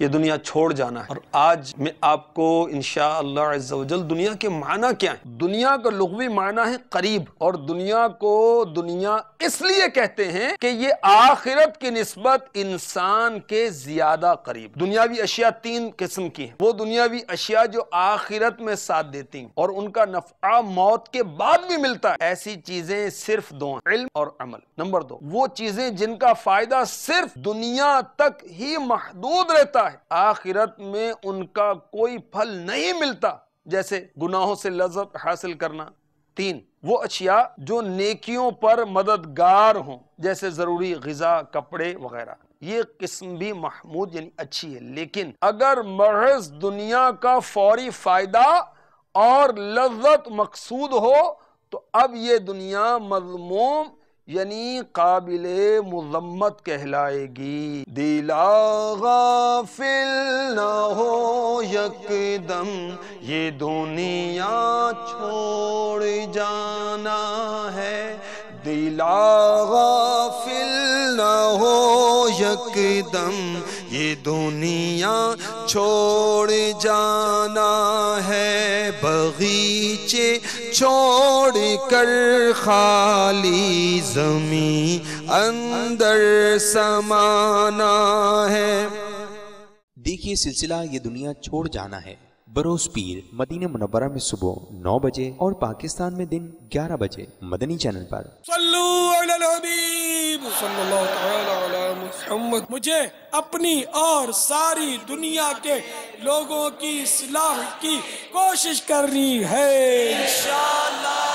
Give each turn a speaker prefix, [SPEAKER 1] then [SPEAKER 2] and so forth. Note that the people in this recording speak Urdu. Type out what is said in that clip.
[SPEAKER 1] یہ دنیا چھوڑ جانا ہے۔ اور آج میں آپ کو انشاءاللہ عز و جل دنیا کے معنی کیا ہیں۔ دنیا کا لغوی معنی ہے قریب، اور دنیا کو دنیا اس لیے کہتے ہیں کہ یہ آخرت کی نسبت انسان کے زیادہ قریب۔ دنیاوی اشیاء تین قسم کی ہیں، وہ دنیاوی اشیاء جو آخرت میں ساتھ دیتی ہیں اور ان کا نفع موت کے بعد بھی ملتا ہے۔ ایسی چیزیں صرف دو ہیں، علم اور عمل۔ نمبر دو، وہ چیزیں جن کا فائدہ صرف دنیا تک ہی محدود رہتا ہے، آخرت میں ان کا کوئی پھل نہیں ملتا، جیسے گناہوں سے لذت حاصل کرنا۔ تین، وہ اشیاء جو نیکیوں پر مددگار ہوں، جیسے ضروری غذا، کپڑے وغیرہ۔ یہ قسم بھی محمود یعنی اچھی ہے، لیکن اگر محض دنیا کا فوری فائدہ اور لذت مقصود ہو تو اب یہ دنیا مذموم یعنی قابل مذمت کہلائے گی۔ دلا غافل نہ ہو یکدم یہ دنیا چھوڑ جانا ہے، دلا غافل نہ ہو یکدم یہ دنیا چھوڑ جانا ہے، بغیچے چھوڑ کر خالی زمین اندر سمانا ہے۔
[SPEAKER 2] دیکھیے سلسلہ یہ دنیا چھوڑ جانا ہے بروز پیر، مدینہ منورہ میں صبح 9 بجے اور پاکستان میں دن 11 بجے، مدنی چینل پر۔
[SPEAKER 3] صلو علی الحبیب صلی اللہ تعالی علی محمد۔ مجھے اپنی اور ساری دنیا کے لوگوں کی اصلاح کی کوشش کرنی ہے انشاءاللہ۔